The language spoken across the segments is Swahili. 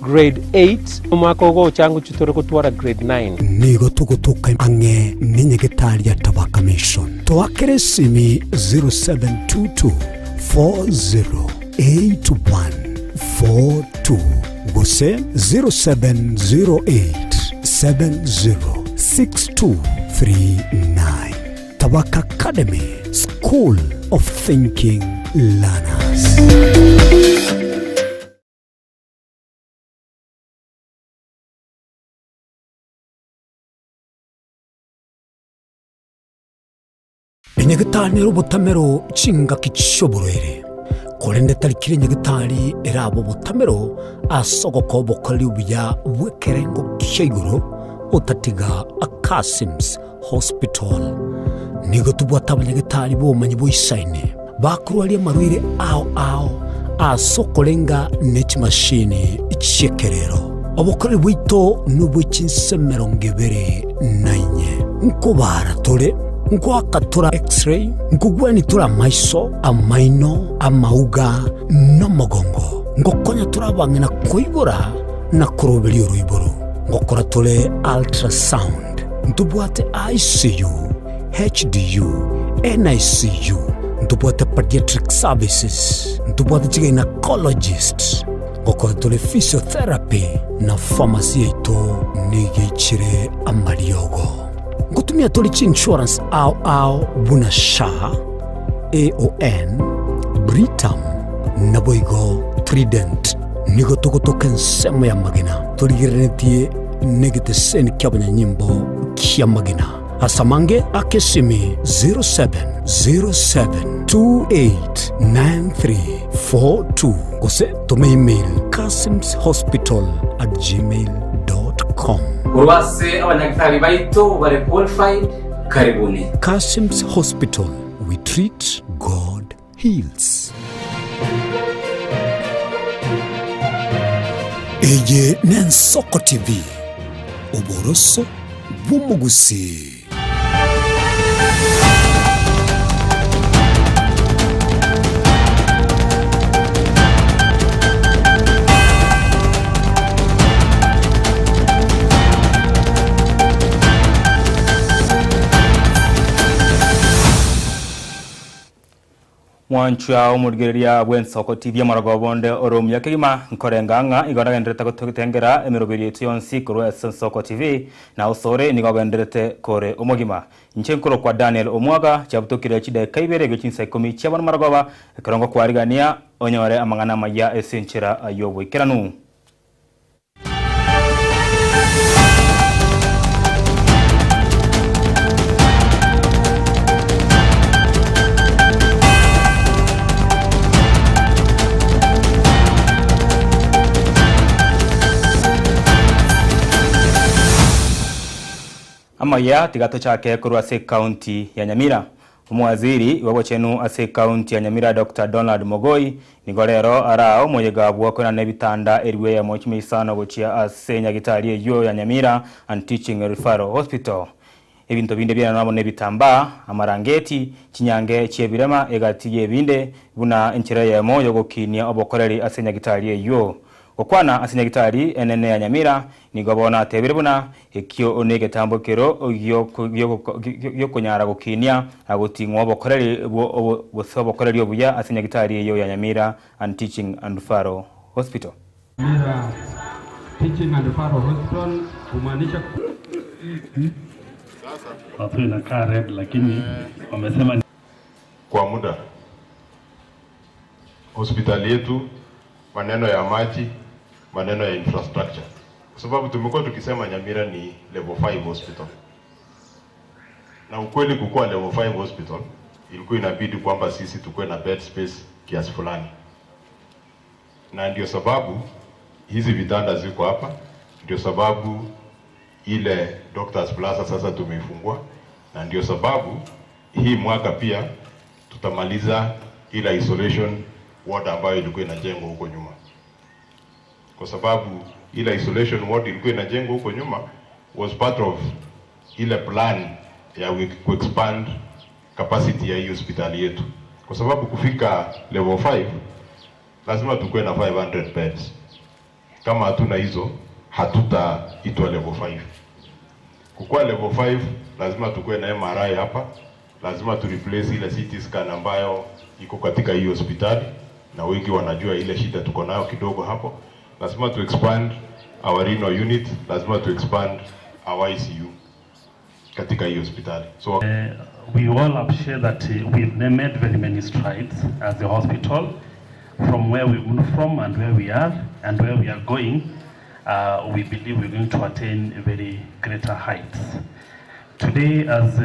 grade 8 mwaka ugo changu chitore kutwara grade 9 nigo tugutuka ange ninyegetaria tabaka mission twakere simi 0722 408142 gose 0708 706239 Tabaka Academy, School of Thinking Learners. Enyegitani robotamero chinga kichoborere. Kolende talikire nyegitani erabo botamero asogoko bokoli ubiya wekerengo kisheguro otatiga Kasim's Hospital. Nigo tubwata abanyagitari bomanyi boisaine bakurwariye marwire ao asokolenga neti machine ichekerero obokore bwito n'ubw'kinsemero ngebere nanye nkubara tole nkwakatura x-ray nkugwani tura maiso amaino amauga n'amagongo ngokonya turabangena koibora na kurobeli uruiboro ngokora tole ultrasound ntubwate ICU HDU, NICU, ntubwate pediatric services, ntubwate gynecologist, ngokotole physiotherapy na pharmacy yeto nigichire amaliogo. Ngutumia tole insurance au buna SHA, AON, Britam, naboigo Trident, nigo tukutoka nsemo ya magina, toligirenetie negite seni kiabanya nyimbo kia magina. Asamange akesimi 0707289342 kose tome email kasimshospital@gmail.com. Urwase abanyagitari baito bare qualified karibuni. Kasim's Hospital, we treat, God heals. Eye Nensoko TV, Oboroso Bumugusi. Mwanchua umurgeria Bwensoko TV Maragobonde oromya kigima nkorenganga igoragendrete gutengera emirobiri yetu yonsi kuru Soko TV na usore nigogendrete kore umugima nchenkoro kwa Daniel Omwaga chabutokire chide kaibere gichinsa 10 cyabana Maragoba karongo kwarigania onyore amangana maya esenchera ayobo kiranu. Amaya tigato chake kuru ase county ya Nyamira. Umwaziri wabochenu ase county ya Nyamira Dr. Donald Mogoi nigorero arao moyegabwa kona nebitanda eriwe ya mochimisano gochia ase nyagitari eyo ya Nyamira and Teaching Referral Hospital. Ebinto binde bya nabo nebitamba amarangeti kinyange cyebirema egatiye binde buna enchira ya moyo gokinia obokoreri ase nyagitari eyo. Okwana asinyagitari enene ya Nyamira nigobona tebirebuna ekyo onege tambokero yo konyara gokinia agotingwa bokoreri bosobokoreri obuya asinyagitari eyo ya Nyamira and Teaching and Referral Hospital. Nyamira Teaching and Referral Hospital kumaanisha sasa watu inakaa red lakini wamesema kwa muda hospitali yetu maneno ya maji, maneno ya infrastructure. Kwa sababu tumekuwa tukisema Nyamira ni level 5 hospital. Na ukweli kukua level 5 hospital, ilikuwa inabidi kwamba sisi tukue na bed space kiasi fulani. Na ndio sababu hizi vitanda ziko hapa, ndio sababu ile Doctors Plaza sasa tumeifungua, na ndio sababu hii mwaka pia tutamaliza ile isolation ward ambayo ilikuwa inajengwa huko nyuma. Kwa sababu ile isolation ward ilikuwa inajengwa huko nyuma was part of ile plan ya ku expand capacity ya hii hospitali yetu. Kwa sababu kufika level 5 lazima tukue na 500 beds. Kama hatuna hizo, hatutaitwa level 5. Kukua level 5 lazima tukue na MRI hapa, lazima tu replace ile CT scan ambayo iko katika hiyo hospitali, na wengi wanajua ile shida tuko nayo kidogo hapo. Lazima tu expand our renal unit, lazima tu expand our ICU katika hiyo hospitali. So we all appreciate that we've made very many strides as a hospital from where we moved from and where we are and where we are going. We believe we're going to attain very greater heights. Today, as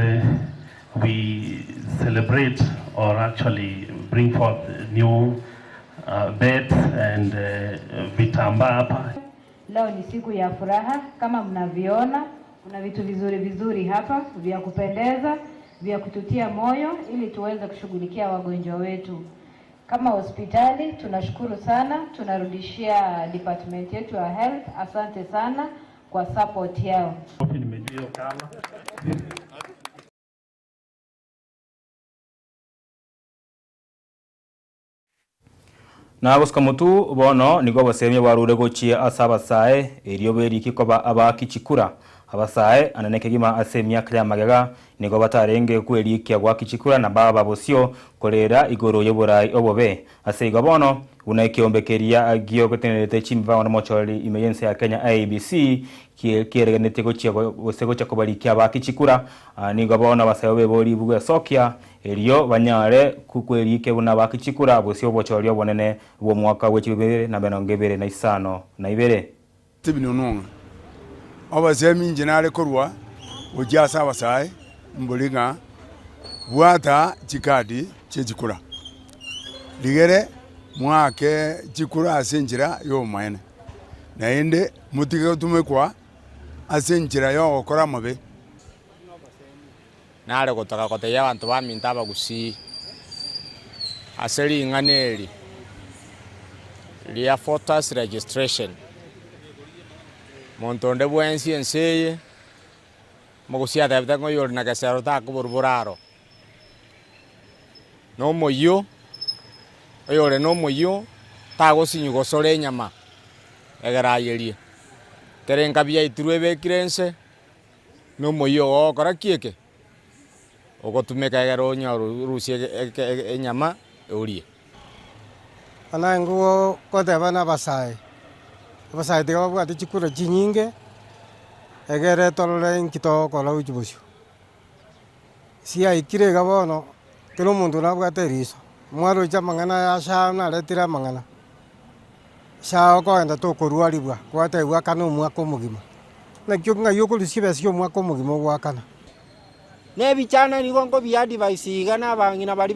we celebrate or actually bring forth new beds and vitambaa hapa. Leo ni siku ya furaha, kama mnaviona kuna vitu vizuri hapa vya kupendeza, vya kututia moyo ili tuweze kushughulikia wagonjwa wetu. Kama hospitali tunashukuru sana, tunarudishia department yetu ya health asante sana kwa support yao. Na gusika mutu bono nigo basemye warure gochia asabasae eriyo beriki koba abakichikura abasae ananeke gima asemya kya magega nigo batarenge kwerikia gwakichikura na baba bosio korera igoro yoborai obobe aseigo bono unakiombekeria agio gotenete chimba wana mochori emergency ya Kenya ABC kiereganete gochia gosegocha kobarikia abakichikura nigo bono basayobe bori bugwe sokia eriyo banyare kukweriike buna bakichikura bosio bochori obonene bwo mwaka w'ekibere na benongebere na isano na ibere tibinononga abasemi injinale korwa ujasa abasaye mbulinga bwata chikadi chechikura ligere mwake chikura asenjira yo maene na inde mutige tumekwa asenjira yo okora mabe nale gotaka koteya abantu baminta bagusi aseli nganeli lia photos registration montonde bwensi enseye mogusia debta ngoyor na kasero ta kuburburaro no moyo oyore no moyo ta gosinyu gosore nyama egarayerie terenga bia iturwe bekirense no moyo okora kieke ogotumeka egero nya rusie enyama eurie anango koteba na basai tiga bwate chikura chinyinge egere tolore nkito kola uchibusyo sia ikire gabono kero mundu na bwate riso mwaro cha mangana ya sha na letira mangana sha ko enda to korwari bwa kwate bwa kanu mwako mugima na kyo nga yoko lisibe sio mwako mugima bwa kana ne bichana ni gongo bia device igana bangina bali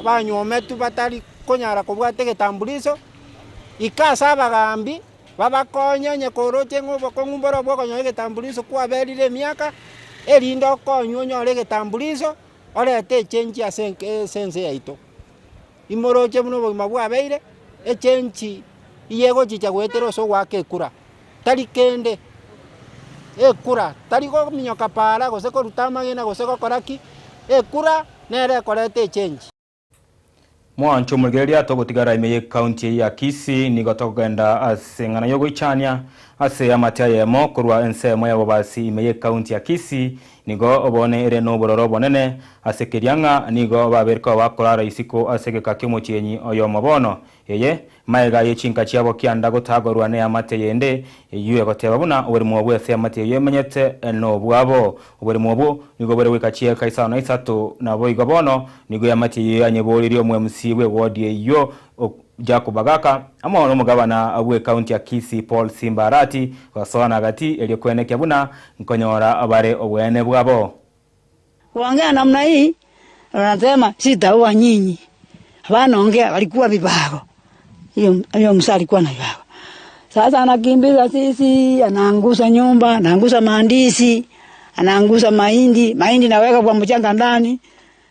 banyometu batali konyara kobwate getambulizo ikasa bagambi babakonya nyekoroche ngobo kongumboro bwo konyo getambulizo kwa berire miaka erindo konyo nyore getambulizo orete chenji sense yaito imoroche muno bwo bwa beire echenji iyego chicha gwetero so wake kura tali kende ekura tali go minyoka para gose ko rutamagena gose ko koraki ekura nere korete chenji mwancho mugeria togotigara imeye county ya Kisii nigo togenda asengana yogo ichania ase amatia yemo kurwa ensemo yabo basi imeye county ya Kisii nigo obone ere no bororo bonene asekerianga nigo baberko bakora isiko asegeka kimochienyi oyo mabono yeye maega yechinka chiabo kianda gotagorwa ne amate yende yuye goteba buna obere mwobu ase amate yemenyete no bwabo obere mwobu nigo bere wekachie kaisa na isato na boigo bono nigo yamate yanyeboririo mwemsiwe wodi yo Jacob Agaka ama omugabana abwe county ya Kisii Paul Simbarati wasona gati eliyokweneke buna nkonyora abare obwene bwabo kuongea namna hii wanasema sitaua nyinyi wanaongea walikuwa vibago hiyo msali alikuwa na vibago sasa anakimbiza sisi anaangusha nyumba anaangusha maandisi anaangusha mahindi naweka kwa mchanga ndani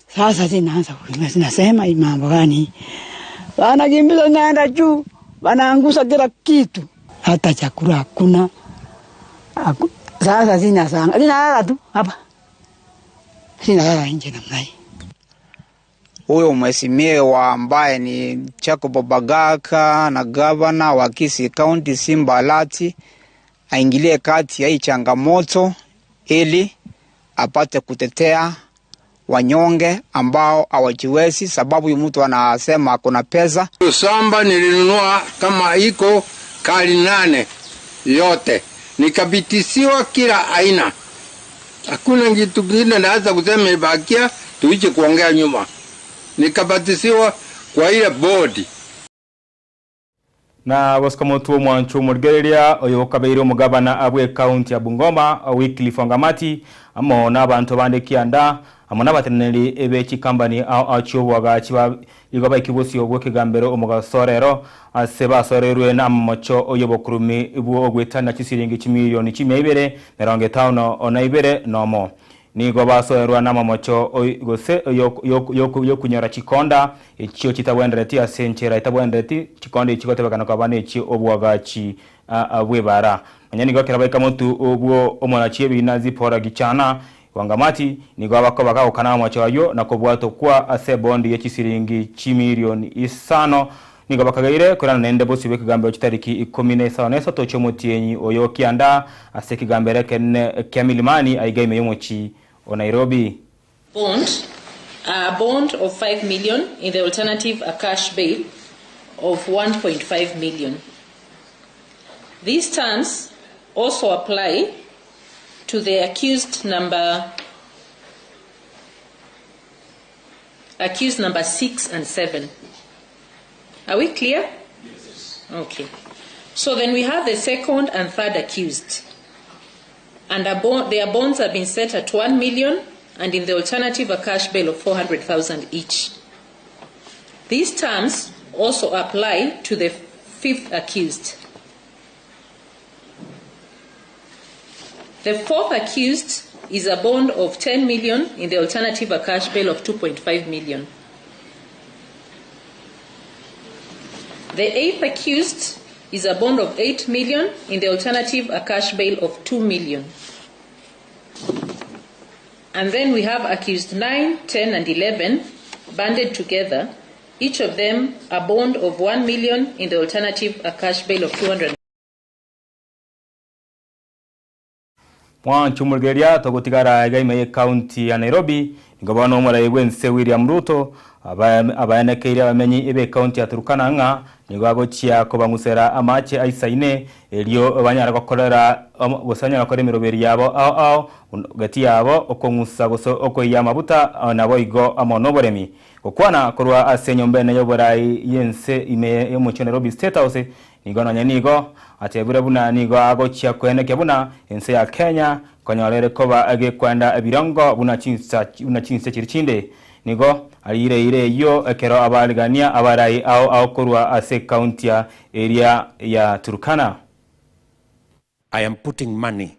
sasa zinaanza kuimba zinasema hii mambo gani wanakimbiza naenda juu wanaangusha kila kitu hata chakula hakuna sasa zinalala tu hapa zinalala nje namna hii huyo mheshimiwa ambaye ni Jacob Bagaka na gavana wa Kisii County Simba Alati aingilie kati ya hii changamoto ili apate kutetea wanyonge ambao hawajiwezi, sababu yu mtu anasema kuna pesa. Shamba nilinunua kama iko kali 8 yote, nikabitisiwa kila aina. Hakuna kitu kingine naweza kusema ibakia, tuiche kuongea nyuma. Nikabatisiwa kwa ile bodi. Na wasikomotu mwanchu murgereria oyo kabeire umugabana abwe county ya Bungoma Wycliffe Wangamati amo n'abantu bandekianda amo n'abateneri ebeki company achobwaga kiba igoba ikibusi obwo kigambero umugasorero aseba sorerwe n'amocho oyo bokurumi ibwo ogwetana kisiringi 1,250,000 onaibere nomo nigo basorerwa n'amocho gose yo kunyora chikonda ekyo kitabwendereti asenchera itabwendereti chikonda ikigotebekana kwabane iki obwagachi abwebara anyani gokera bayikamuntu obwo omona chiyebi nazipora gichana Wangamati nigo abako bakakana amocho ayo nakobwato kwa ase bondi y'ekisiringi 5,000,000 nigo bakagaire kurana nende bosi bekigambe kitariki 17 tocho mutienyi oyo kianda ase kigambere kenne kyamilimani aigaime yomochi o Nairobi. A bond of 5 million in the alternative a cash bail of 1.5 million. These terms also apply to the accused number 6 and 7. Are we clear? Yes. Okay. So then we have the second and third accused. And their bonds have been set at 1 million and in the alternative a cash bail of 400,000 each. These terms also apply to the fifth accused. The fourth accused is a bond of 10 million in the alternative a cash bail of 2.5 million. The eighth accused is a bond of 8 million in the alternative a cash bail of 2 million. And then we have accused 9, 10 and 11 banded together, each of them a bond of 1 million in the alternative a cash bail of 200. Chumulgeria togotigara gaime county ya Nairobi ngabano murayi wense William Ruto abayenekeire abamenyi ebe county ya Turkana nga nigo chia ko bangusera amache aisaine elio banyara gokorera gusanya nakore miroberi yabo gati yabo okongusa goso okoya mabuta nabo igo amonoboremi okwana korwa asenyombe nayo borai yense ime yo mu Nairobi State House nigo nanyanigo atebure buna nigo agochia kweneke buna ense ya Kenya konyolere koba age kwenda ebirongo buna chinsa chirichinde nigo alire yo ekero abaligania abarai au korwa ase county area ya Turkana. I am putting money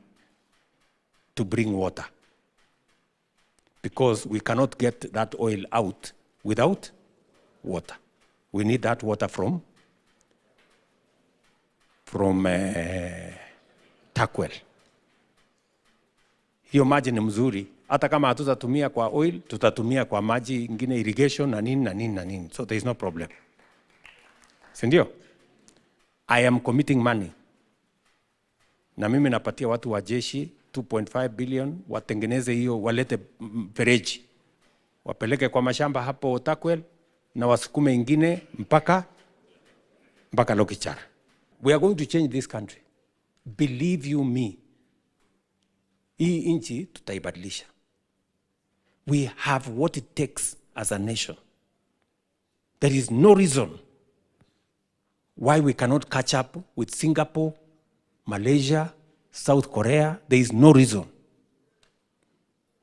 to bring water because we cannot get that oil out without water. We need that water from Takwel. Hiyo maji ni mzuri. Hata kama hatutatumia kwa oil, tutatumia kwa maji ingine irrigation na nini. So there is no problem. Sindio? I am committing money. Na mimi napatia watu wa jeshi 2.5 billion watengeneze hiyo, walete fereji. Wapeleke kwa mashamba hapo Takwel na wasukume ingine mpaka Lokichar. We are going to change this country. Believe you me. Hii inchi tutaibadilisha. We have what it takes as a nation. There is no reason why we cannot catch up with Singapore, Malaysia, South Korea. There is no reason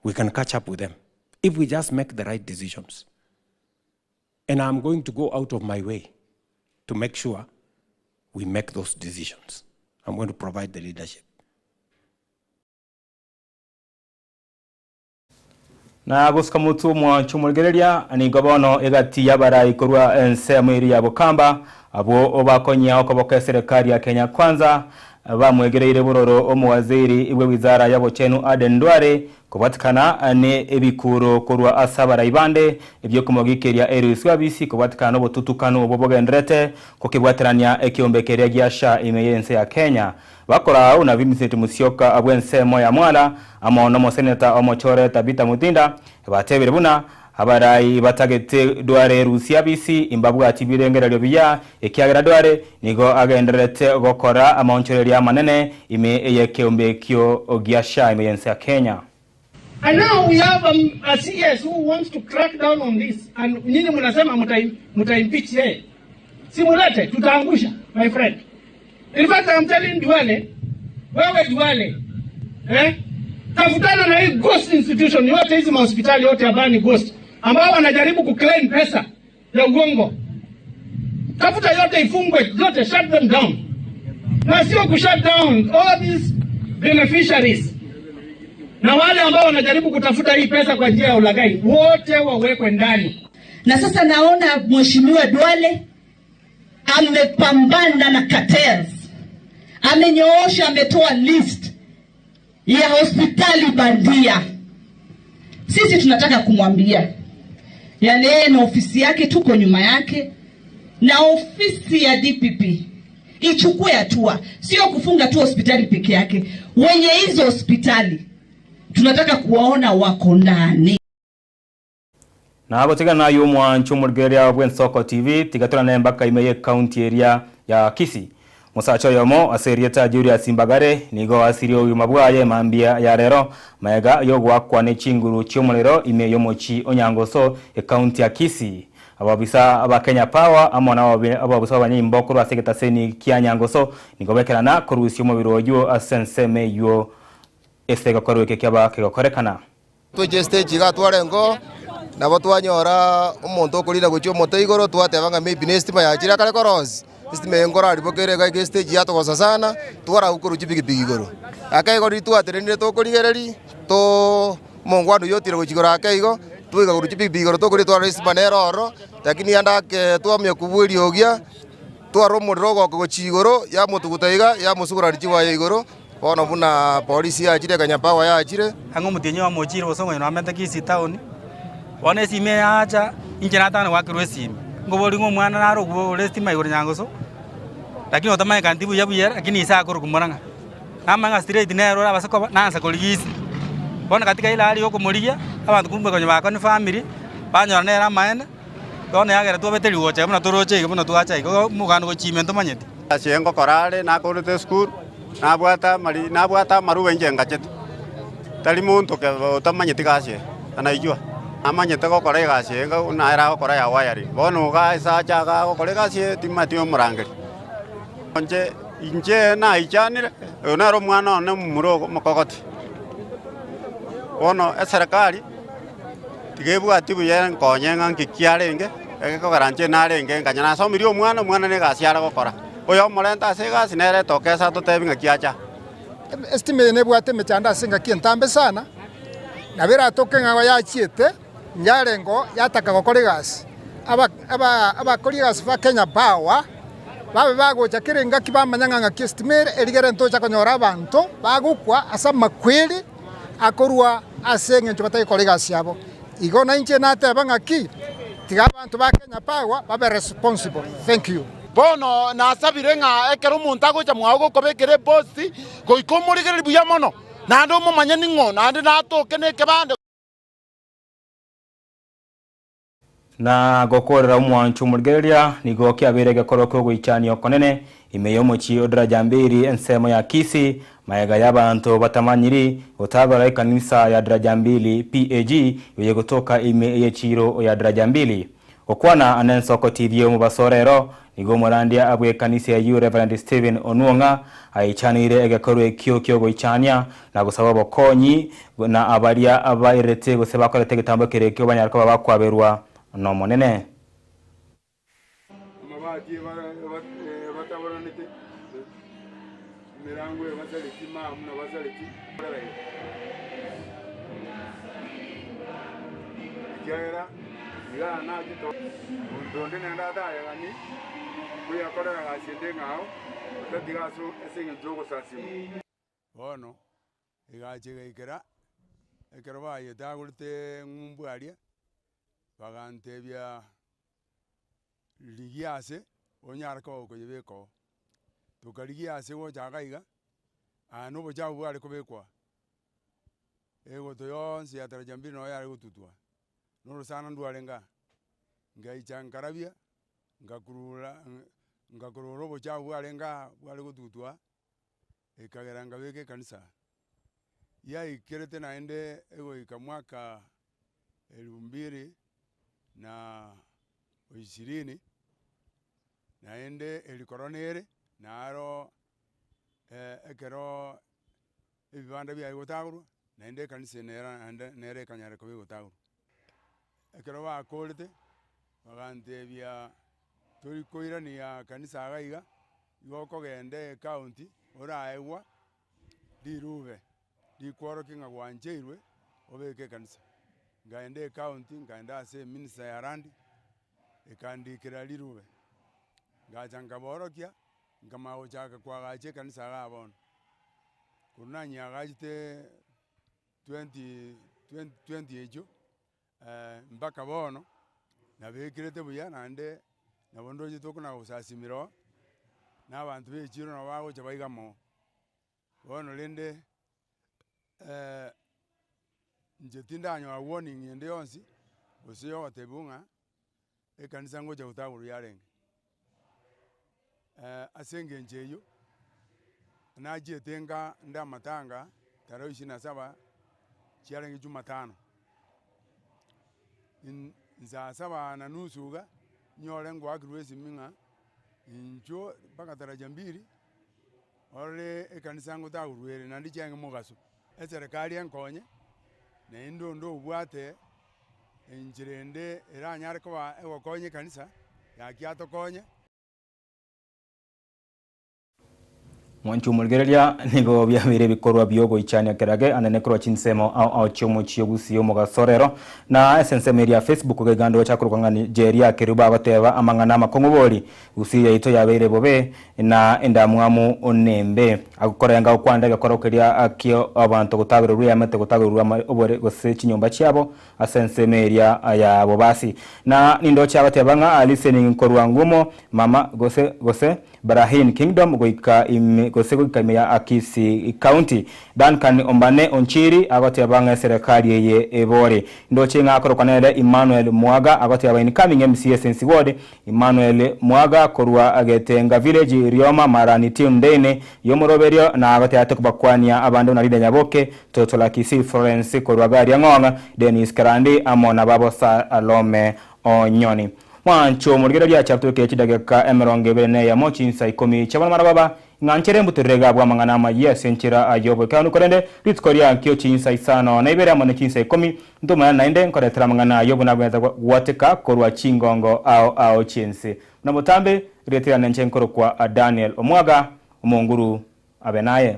we can catch up with them if we just make the right decisions. And I'm going to go out of my way to make sure we make those decisions. I'm going to provide the leadership. Na gusika mutu mwa chumulgereria ani gobono egati yabarai korwa ense mwiri ya Bukamba abo obakonya okoboko serikali ya Kenya Kwanza bamwegereire buroro omuwaziri iwe wizara y'abochenu Aden Duale kubatikana ne ebikuro kurwa asabara ibande ebyo kumogikeria Erius Wabisi kubatikana obututukano obobogendrete kukibwaterania ekiombekeria giasha imeyense ya Kenya bakora una Vincent Musyoka abwensemo ya mwala amono mo senator omochore Tabita Mutinda batebere buna abarai batagete Duale Rusi Abisi imbabwa atibirengera lyo biya ekiagera Duale nigo agenderete gokora amonchoreria manene ime eyekeombekio ogiasha imeyense ya Kenya. And now we have a CS who wants to crack down on this. And nini mnasema muta impeach yeye. Simulate, tutaangusha, my friend. In fact, I'm telling Duale, wewe Duale, tafutana na hii ghost institution yote, hizi hospitali yote ambayo ni ghost, ambao wanajaribu kuclaim pesa ya uongo. Tafuta yote ifungwe, yote shut them down. Na sio kushut down all these beneficiaries. Na wale ambao wanajaribu kutafuta hii pesa kwa njia ya ulaghai, wote wawekwe ndani. Na sasa naona Mheshimiwa Duale amepambana na cartels. Amenyoosha, ametoa list ya hospitali bandia. Sisi tunataka kumwambia yani yeye na ofisi yake tuko nyuma yake, na ofisi ya DPP ichukue hatua, sio kufunga tu hospitali peke yake. Wenye hizo hospitali tunataka kuwaona wako ndani. Na abo tigana nayo mwanchu murgeria Bwensoko TV tigatona na mbaka imeye county area ya Kisii. Musacho yomo aserieta Julius Simbagare nigo asirio yumabwaye mambia ya rero maega yogwa kwa ne chinguru cyomulero ime yomochi onyangoso e county ya Kisii. Ababisa aba Kenya Power amona ababisa abanyimbo kuru asegeta seni kyanyangoso nigo bekerana kurusyo mu birojo asenseme yo estega korweke kyaba kegokorekana. Tuje stage gatwarengo nabo twanyora umuntu okurira gucyo moto igoro twatebanga maybe nestima yakira kare korozi estima engora ribokere ga stage yatogosa sana twara ukuru chipigipigi igoro akaigo ritwaterenire tokurigereri to mongwano yotire guchigora akaigo twiga guru chipigipigi igoro tokuri twara estima neroro lakini andake twamye kubwiri ogia twaro muriro gochigoro ya mutugutaiga ya musugura richiwa igoro ono buna polisi yachire Kenya Power yachire hango mutinyo amochire bosongo no amenta Kisii town one sime acha injena tano wakirwe sime ngobori ngo mwana naro go lestima igoro nyangoso lakini otamaye kantibu yabuyera lakini isa kuru kumoranga amanga straight nero abasako nansa koligisi bona katika ile hali yoko muriya abantu kumbe kwenye bakoni family banyora nera maenda bona yagera tubeteli woche muna toroche muna tuacha iko mugano go chimento manyete asiengo korale na korete school nabwata maruwe ngachete tali muntu ke utamanyete gashe anaijua amanyete gokora gashe na era gokora ya wayari bono ga sacha ga gokora gashe timatio murangeri inje na ichanire onaro mwana ne murogo mukogoti bono eserikali tigebu atibu ye nkonyenga nkikiarenge egekogoranje narenge nganyana somirio mwana ne gasiara gokora oyo morenta sega sinere tokesa tutebinga kiacha estime ne bwate mechanda singa kientambe sana na bera tokenga wa yachiete nyarengo yataka gokorigas aba korigas fa Kenya Power babe bagocha kirenga kibamanyanga kiestimere erigere ntocha konyora abantu bagukwa asa makweli akorwa asenge nchobata korigas yabo igona inche natebanga ki tiga abantu ba Kenya Power babe responsible. Thank you. Bono nasabire nga ekero umuntu agocha mwago kobekere posti goikomurigere buya mono nando mumanye ningo nandi natoke nekebande na gokorera umwanchu murgeria nigo kyabirege koroko goichanio konene imeyo mochi odra mbiri ensemo ya Kisii maega y'abantu batamanyiri utagora kanisa ya daraja mbili PAG yoye kutoka ime yechiro ya daraja mbili okwana Anensoko TV mu basorero nigo morandia abwe kanisa ya Reverend Stephen Onuonga aichanire egakorwe kyo goichania na gusaba bokonyi na abaria abairete guseba ko tegetambo kerekyo banyarko babakwaberwa no monene mabati bataboranite mirango y'abazaleki mamu n'abazaleki Jaira iga na kito ndonde nenda da ya ni kuya korera gasinde ngao utatiga so esinge jogo sasimu bono igachega ikera ekero bayeta gurite ngumbwaria bagantebia ligiase onyara ko kuyibeko tukaligiase go jagaiga ano bojabu bwari kubekwa ego to yonsi atara jambiri no yari gututwa no sana ndwarenga ngaichangarabia ngakurura bojabu bwari gututwa ikageranga beke kanisa ya ikirete naende ego ikamwaka 2020 naende elikoronere naro ekero ebibanda bya gotagurwa naende kanisa nere kanyare ko gotagurwa ekero bakorete bagantebia turi koirani ya kanisa agaiga yoko gende county oraewa dirube dikworo kinga gwanjeirwe obeke kanisa ngaende county ngaenda ase minister ya randi ikandikira lirube ngachanga borokia ngama ochaka kwagache kanisa gabono kunanya gachite 20 ejo mpaka bono nabekirete buya nande nabondo jitoko na usasimiro n'abantu b'ekiro nabago chabaigamo bono lende njetindanywa warning ende yonsi osiyo watebunga ekanisa ngoja utaguru yarenge asenge njeyo naje tenga nda matanga tarehe 27 chiarenge Jumatano nza saba na nusuga nyore ngwa agruesi minga injo baka taraja mbiri ore ekanisa ngutagurwere nandi change mugaso eserikali enkonye na ndo ubwate enjirende eranyare kwa egokonye kanisa yakiato konye mwanchu mulgerelia nigo byabire bikorwa byogo ichanya kerage anene kro chinsemo au chomo chiyogusiyo mugasorero na essence media Facebook gegando chakurwa Nigeria keruba bateba amangana makongobori usiya ito yabere bobe na endamwamu onembe agukorenga ukwanda gakorokeria akio abantu gutagura ruya mate gutagura obore gose chinyomba cyabo essence media ya bobasi na nindo chabatebanga listening korwa ngumo mama gose Barahin Kingdom goika gosego kamya Akisi County Duncan Ombane Onchiri agote abanga serikali ye ebore ndo chenga akorokanele Emmanuel Mwaga agote abaini coming MCS Ward Emmanuel Mwaga korwa agetenga village Rioma Marani Tundene yomoroberio na agote atekubakwania abande na Lida Nyaboke Toto la Kisi Florence korwa gari yangonga Dennis Karandi amona babosa Alome Onyoni mwancho murigero lya chapter ke chidageka emeronge bene ya mochi insai komi chabana marababa nganchere mbuterega bwa mangana ma yesenchira ayobo kanu korende ritkoria kyo chinsai sana na ibere amone chinsai komi ndoma nainde nkore tramangana ayobo nabweza wateka korwa chingongo au chinsi na mutambe retira nenche nkoro kwa Daniel Omwaga umunguru abenaye